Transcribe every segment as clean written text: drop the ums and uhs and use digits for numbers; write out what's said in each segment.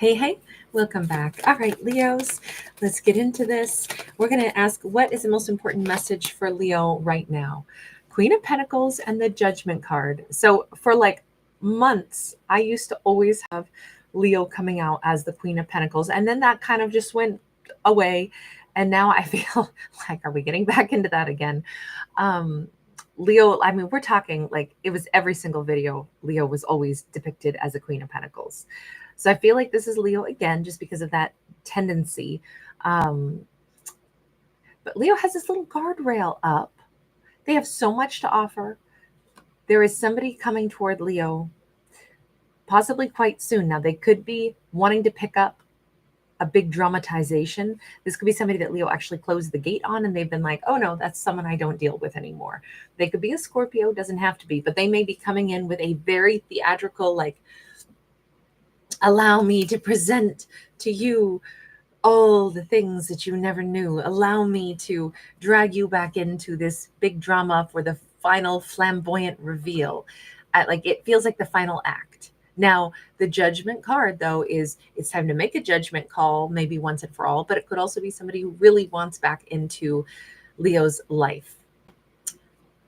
Hey, hey, welcome back. All right, Leos, let's get into this. We're going to ask what is the most important message for Leo right now? Queen of Pentacles and the Judgment card. So, for like months, I used to always have Leo coming out as the Queen of Pentacles, and then that kind of just went away. And now I feel like, are we getting back into that again? Um, Leo, I mean, we're talking like it was every single video. Leo was always depicted as a Queen of Pentacles. So I feel like this is Leo again, just because of that tendency. Um, but Leo has this little guardrail up. They have so much to offer. There is somebody coming toward Leo, possibly quite soon. Now, they could be wanting to pick up a big dramatization. This could be somebody that Leo actually closed the gate on, and they've been like, oh no, that's someone I don't deal with anymore. They could be a Scorpio, doesn't have to be, but they may be coming in with a very theatrical, like, allow me to present to you all the things that you never knew. Allow me to drag you back into this big drama for the final flamboyant reveal. Like it feels like the final act. Now, the Judgment card, though, is it's time to make a judgment call, maybe once and for all, but it could also be somebody who really wants back into Leo's life.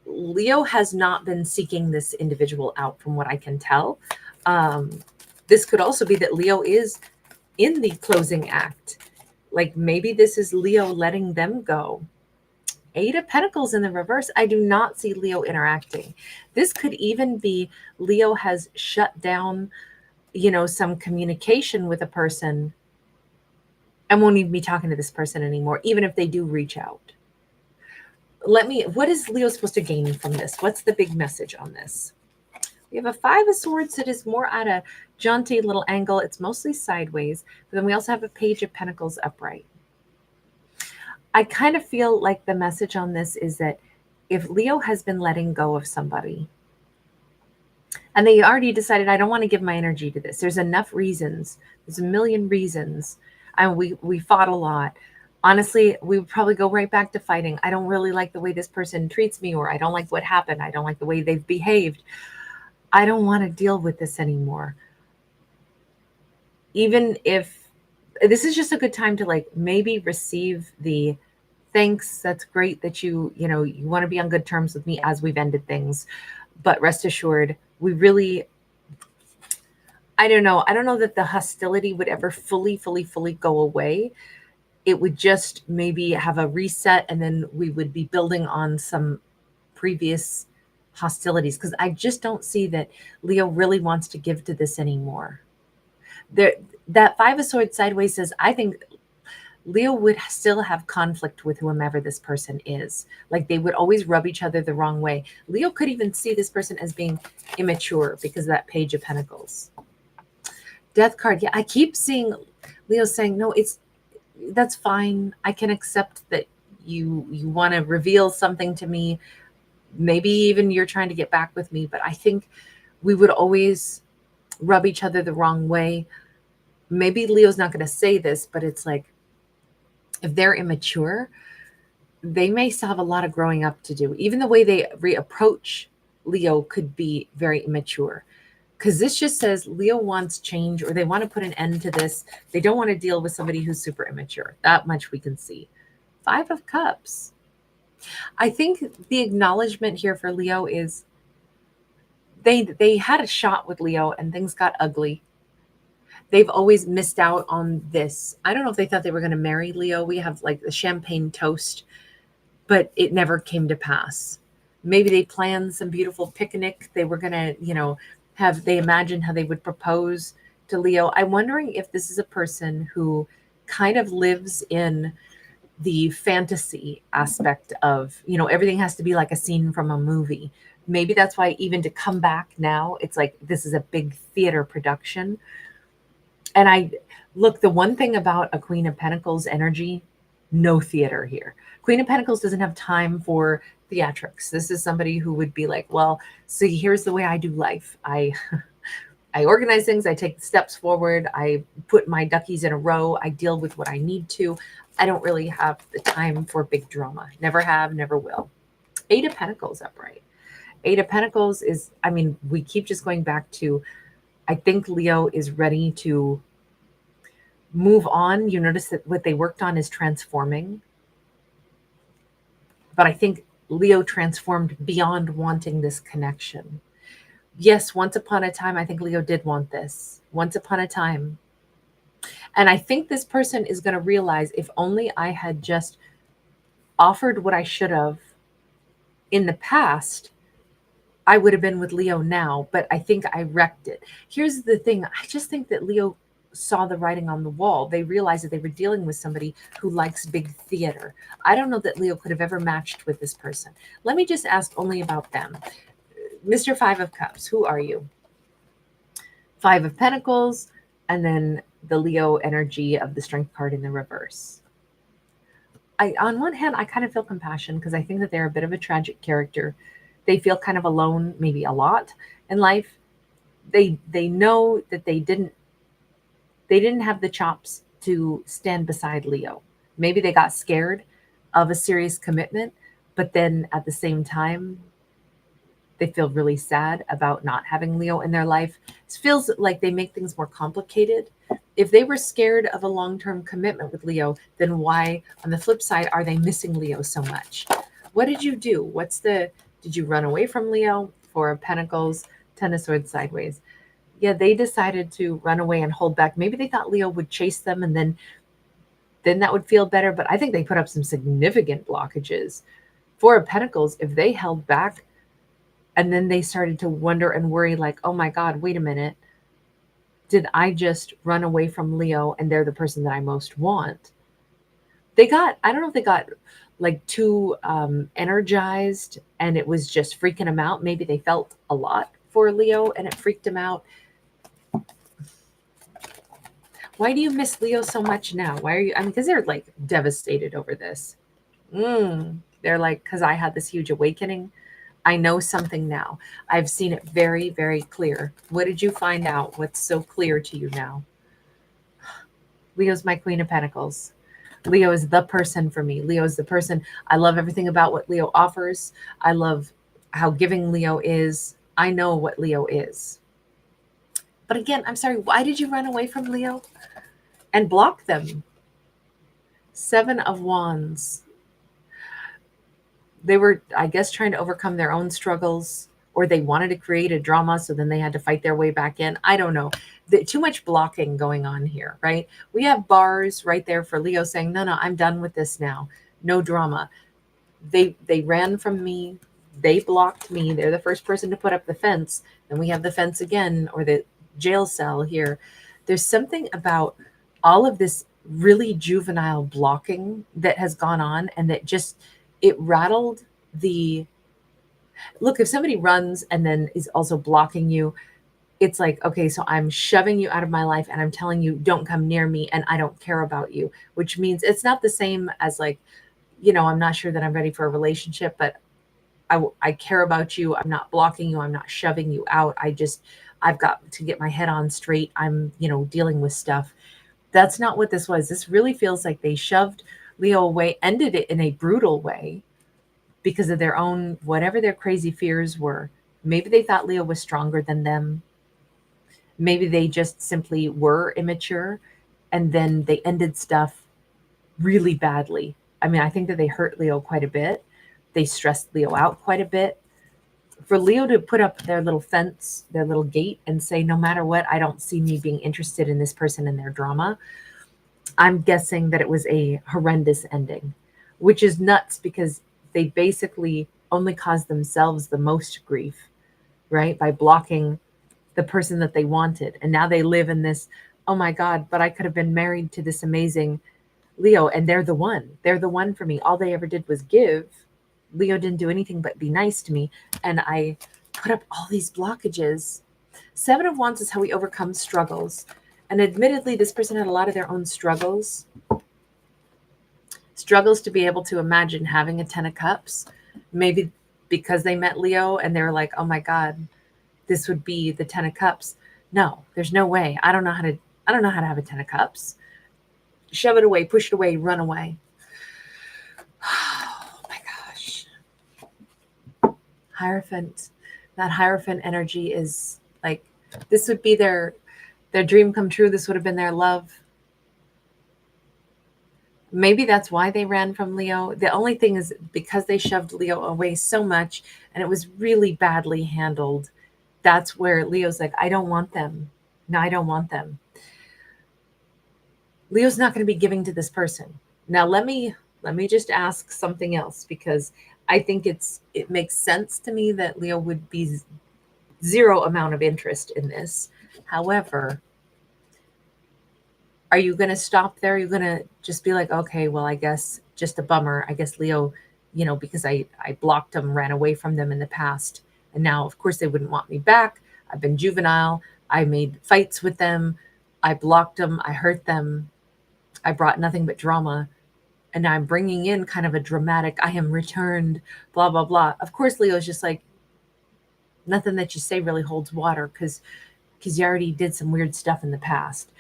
Leo has not been seeking this individual out, from what I can tell. This could also be that Leo is in the closing act. Like maybe this is Leo letting them go. Eight of Pentacles in the reverse. I do not see Leo interacting. This could even be Leo has shut down, some communication with a person and won't even be talking to this person anymore, even if they do reach out. What is Leo supposed to gain from this? What's the big message on this? We have a Five of Swords that is more at a jaunty little angle. It's mostly sideways. But then we also have a Page of Pentacles upright. I kind of feel like the message on this is that if Leo has been letting go of somebody and they already decided, I don't want to give my energy to this. There's enough reasons. There's a million reasons. And we fought a lot. Honestly, we would probably go right back to fighting. I don't really like the way this person treats me, or I don't like what happened. I don't like the way they've behaved. I don't want to deal with this anymore. Even if this is just a good time to like maybe receive the thanks. That's great that you want to be on good terms with me as we've ended things. But rest assured, we really, I don't know that the hostility would ever fully go away. It would just maybe have a reset, and then we would be building on some previous hostilities, because I just don't see that Leo really wants to give to this anymore. That Five of Swords sideways says, I think Leo would still have conflict with whomever this person is. Like they would always rub each other the wrong way. Leo could even see this person as being immature because of that Page of Pentacles. Death card. Yeah, I keep seeing Leo saying, no, that's fine. I can accept that you want to reveal something to me. Maybe even you're trying to get back with me, but I think we would always rub each other the wrong way. Maybe Leo's not going to say this, but it's like, if they're immature, they may still have a lot of growing up to do. Even the way they reapproach Leo could be very immature, because this just says Leo wants change, or they want to put an end to this. They don't want to deal with somebody who's super immature. That much we can see. Five of Cups. I think the acknowledgement here for Leo is they had a shot with Leo and things got ugly. They've always missed out on this. I don't know if they thought they were going to marry Leo. We have like the champagne toast, but it never came to pass. Maybe they planned some beautiful picnic. They were going to, they imagined how they would propose to Leo. I'm wondering if this is a person who kind of lives in the fantasy aspect of, everything has to be like a scene from a movie. Maybe that's why even to come back now, it's like this is a big theater production. And the one thing about a Queen of Pentacles energy, no theater here. Queen of Pentacles doesn't have time for theatrics. This is somebody who would be like, well, see, here's the way I do life. I organize things. I take steps forward. I put my duckies in a row. I deal with what I need to. I don't really have the time for big drama. Never have, never will. Eight of Pentacles upright. Eight of Pentacles we keep just going back to, I think Leo is ready to move on. You notice that what they worked on is transforming. But I think Leo transformed beyond wanting this connection. Yes, once upon a time, I think Leo did want this. Once upon a time. And I think this person is going to realize, if only I had just offered what I should have in the past, I would have been with Leo now, but I think I wrecked it. Here's the thing. I just think that Leo saw the writing on the wall. They realized that they were dealing with somebody who likes big theater. I don't know that Leo could have ever matched with this person. Let me just ask only about them. Mr. Five of Cups, who are you? Five of Pentacles, and then the Leo energy of the Strength card in the reverse. On one hand, I kind of feel compassion because I think that they're a bit of a tragic character. They feel kind of alone, maybe a lot in life. They know that they didn't have the chops to stand beside Leo. Maybe they got scared of a serious commitment, but then at the same time, they feel really sad about not having Leo in their life. It feels like they make things more complicated. If they were scared of a long-term commitment with Leo, then why, on the flip side, are they missing Leo so much? What did you do? Did you run away from Leo? Four of Pentacles, Ten of Swords sideways. Yeah, they decided to run away and hold back. Maybe they thought Leo would chase them and then that would feel better. But I think they put up some significant blockages. Four of Pentacles, if they held back and then they started to wonder and worry like, oh my God, wait a minute. Did I just run away from Leo and they're the person that I most want? I don't know if they got like too energized and it was just freaking them out. Maybe they felt a lot for Leo and it freaked them out. Why do you miss Leo so much now? Why are you? I mean, because they're like devastated over this. They're like, because I had this huge awakening. I know something now. I've seen it very, very clear. What did you find out? What's so clear to you now? Leo's my Queen of Pentacles. Leo is the person for me. Leo is the person. I love everything about what Leo offers. I love how giving Leo is. I know what Leo is. But again, I'm sorry, why did you run away from Leo and block them? Seven of Wands. They were, I guess, trying to overcome their own struggles, or they wanted to create a drama, so then they had to fight their way back in. I don't know. Too much blocking going on here, right? We have bars right there for Leo saying, no, I'm done with this now. No drama. They ran from me. They blocked me. They're the first person to put up the fence. Then we have the fence again, or the jail cell here. There's something about all of this really juvenile blocking that has gone on, and that just, it rattled the look. If somebody runs and then is also blocking you, it's like, okay, so I'm shoving you out of my life and I'm telling you don't come near me and I don't care about you, which means it's not the same as like, I'm not sure that I'm ready for a relationship, but I care about you. I'm not blocking you. I'm not shoving you out. I've got to get my head on straight. I'm, dealing with stuff. That's not what this was. This really feels like they shoved Leo away, ended it in a brutal way because of their own, whatever their crazy fears were. Maybe they thought Leo was stronger than them. Maybe they just simply were immature, and then they ended stuff really badly. I mean, I think that they hurt Leo quite a bit. They stressed Leo out quite a bit. For Leo to put up their little fence, their little gate, and say, no matter what, I don't see me being interested in this person and their drama. I'm guessing that it was a horrendous ending, which is nuts because they basically only caused themselves the most grief, right? By blocking the person that they wanted. And now they live in this, oh my God, but I could have been married to this amazing Leo, and they're the one. They're the one for me. All they ever did was give. Leo didn't do anything but be nice to me. And I put up all these blockages. Seven of Wands is how we overcome struggles. And admittedly, this person had a lot of their own struggles. Struggles to be able to imagine having a Ten of Cups. Maybe because they met Leo and they were like, oh my God, this would be the Ten of Cups. No, there's no way. I don't know how to have a Ten of Cups. Shove it away, push it away, run away. Oh my gosh. Hierophant. That Hierophant energy is like, this would be their dream come true. This would have been their love. Maybe that's why they ran from Leo. The only thing is because they shoved Leo away so much and it was really badly handled. That's where Leo's like, I don't want them. No, I don't want them. Leo's not going to be giving to this person. Now let me just ask something else, because I think it makes sense to me that Leo would be zero amount of interest in this. However, are you going to stop there? Are you going to just be like, okay, well, I guess just a bummer. I guess Leo, because I blocked them, ran away from them in the past. And now, of course, they wouldn't want me back. I've been juvenile. I made fights with them. I blocked them. I hurt them. I brought nothing but drama. And now I'm bringing in kind of a dramatic, I am returned, blah, blah, blah. Of course, Leo's just like, nothing that you say really holds water because you already did some weird stuff in the past.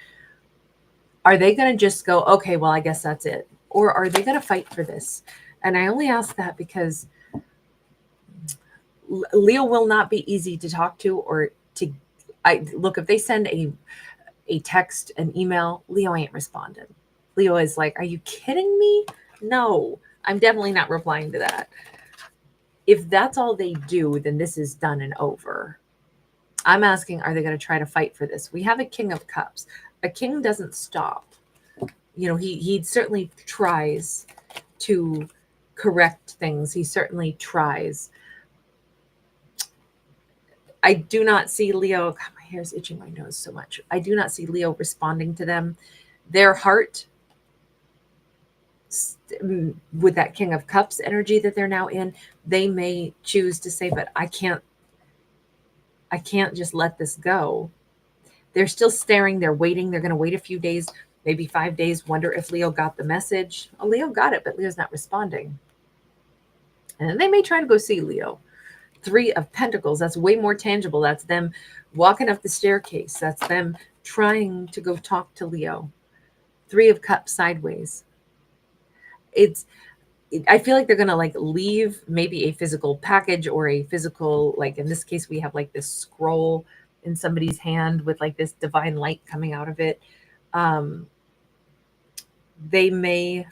Are they going to just go, okay, well, I guess that's it? Or are they going to fight for this? And I only ask that because Leo will not be easy to talk to or to. Look, if they send a text, an email, Leo ain't responding. Leo is like, are you kidding me? No, I'm definitely not replying to that. If that's all they do, then this is done and over. I'm asking, are they going to try to fight for this? We have a King of Cups. A king doesn't stop. He certainly tries to correct things. He certainly tries. I do not see Leo. God, my hair's itching my nose so much. I do not see Leo responding to them. Their heart, with that King of Cups energy that they're now in, they may choose to say, but I can't just let this go. They're still staring. They're waiting. They're going to wait a few days, maybe 5 days, wonder if Leo got the message. Oh, Leo got it, but Leo's not responding. And then they may try to go see Leo. 3 of Pentacles, that's way more tangible. That's them walking up the staircase. That's them trying to go talk to Leo. 3 of Cups sideways. I feel like they're going to like leave maybe a physical package or a physical, like in this case, we have like this scroll in somebody's hand with like this divine light coming out of it. They may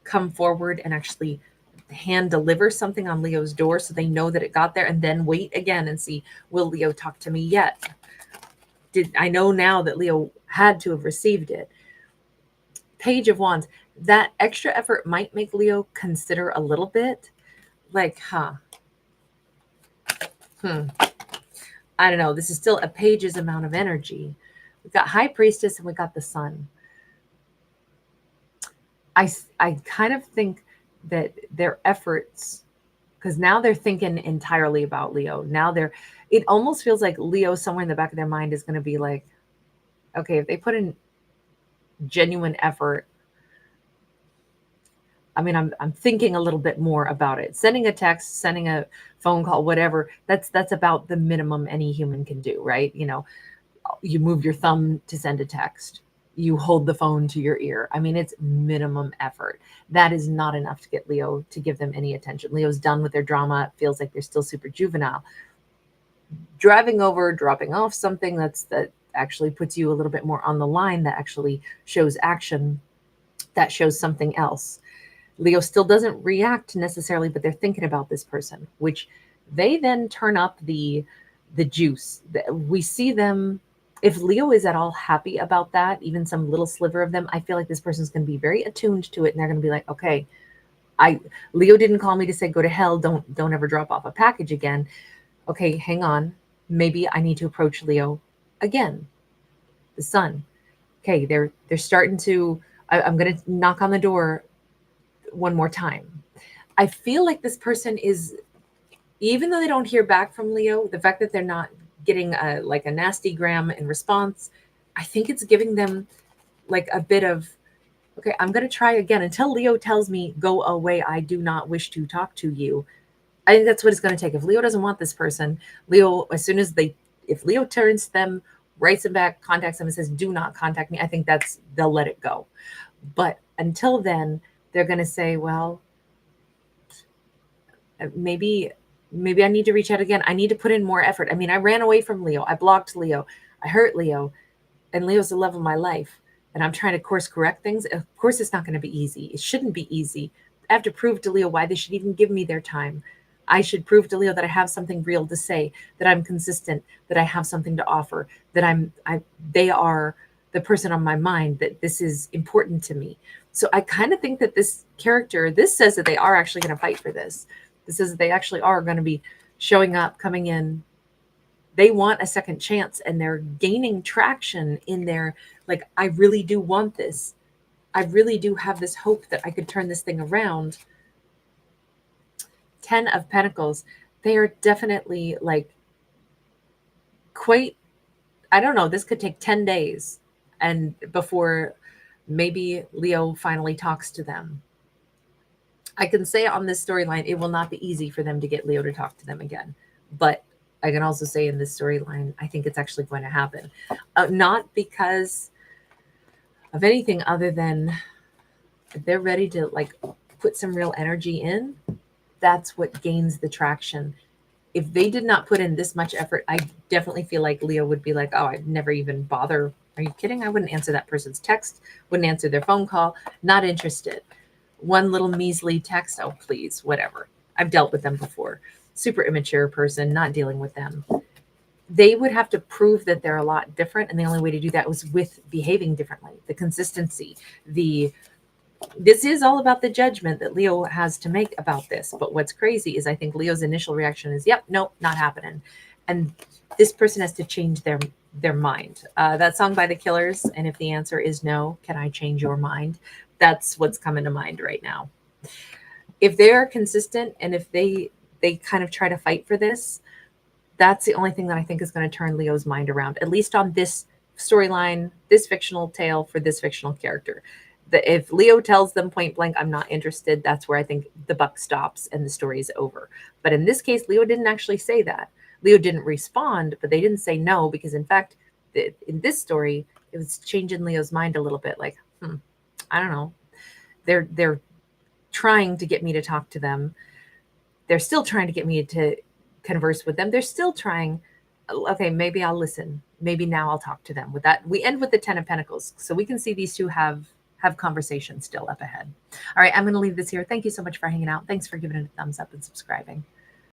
come forward and actually hand deliver something on Leo's door so they know that it got there, and then wait again and see, will Leo talk to me yet? I know now that Leo had to have received it. Page of Wands. That extra effort might make Leo consider a little bit like, I don't know. This is still a page's amount of energy. We've got High Priestess and we got the Sun. I kind of think that their efforts, because now they're thinking entirely about Leo. Now it almost feels like Leo somewhere in the back of their mind is going to be like, okay, if they put in genuine effort, I mean, I'm thinking a little bit more about it. Sending a text, sending a phone call, whatever, that's about the minimum any human can do, right? You move your thumb to send a text. You hold the phone to your ear. I mean, it's minimum effort. That is not enough to get Leo to give them any attention. Leo's done with their drama. It feels like they're still super juvenile. Driving over, dropping off something that actually puts you a little bit more on the line, that actually shows action, that shows something else. Leo still doesn't react necessarily, but they're thinking about this person, which they then turn up the juice. We see them. If Leo is at all happy about that, even some little sliver of them, I feel like this person's going to be very attuned to it, and they're going to be like, okay, Leo didn't call me to say go to hell, don't ever drop off a package again. Okay, hang on. Maybe I need to approach Leo again. The Sun. Okay, they're starting to. I'm going to knock on the door one more time. I feel like this person is, even though they don't hear back from Leo, the fact that they're not getting a nasty gram in response, I think it's giving them like a bit of, okay, I'm going to try again until Leo tells me, go away, I do not wish to talk to you. I think that's what it's going to take. If Leo doesn't want this person, Leo, as soon as if Leo turns to them, writes them back, contacts them and says, do not contact me, I think they'll let it go. But until then, they're going to say, well, maybe I need to reach out again. I need to put in more effort. I mean, I ran away from Leo. I blocked Leo. I hurt Leo. And Leo's the love of my life. and I'm trying to course correct things. Of course, it's not going to be easy. It shouldn't be easy. I have to prove to Leo why they should even give me their time. I should prove to Leo that I have something real to say, that I'm consistent, that I have something to offer, that they are the person on my mind, that this is important to me. So I kind of think that this character, this says that they are actually going to fight for this. This says that they actually are going to be showing up, coming in. They want a second chance, and they're gaining traction in their, like, I really do want this. I really do have this hope that I could turn this thing around. 10 of Pentacles. They are definitely like quite, I don't know, this could take 10 days and before maybe Leo finally talks to them. I can say on this storyline, it will not be easy for them to get Leo to talk to them again. But I can also say in this storyline, I think it's actually going to happen. Not because of anything other than they're ready to like put some real energy in. That's what gains the traction. If they did not put in this much effort, I definitely feel like Leo would be like, oh, I'd never even bother. Are you kidding? I wouldn't answer that person's text, wouldn't answer their phone call, not interested. One little measly text, oh, please, whatever. I've dealt with them before. Super immature person, not dealing with them. They would have to prove that they're a lot different. And the only way to do that was with behaving differently. The consistency, this is all about the judgment that Leo has to make about this. But what's crazy is I think Leo's initial reaction is, yep, nope, not happening. And this person has to change their mind. That song by The Killers, and if the answer is no, can I change your mind? That's what's coming to mind right now. If they're consistent and if they kind of try to fight for this, that's the only thing that I think is going to turn Leo's mind around, at least on this storyline, this fictional tale for this fictional character. If Leo tells them point blank, I'm not interested, that's where I think the buck stops and the story is over. But in this case, Leo didn't actually say that. Leo didn't respond, but they didn't say no, because in fact, in this story, it was changing Leo's mind a little bit. Like, I don't know. They're trying to get me to talk to them. They're still trying to get me to converse with them. They're still trying. Okay, maybe I'll listen. Maybe now I'll talk to them. With that, we end with the 10 of Pentacles. So we can see these two have conversations still up ahead. All right, I'm going to leave this here. Thank you so much for hanging out. Thanks for giving it a thumbs up and subscribing.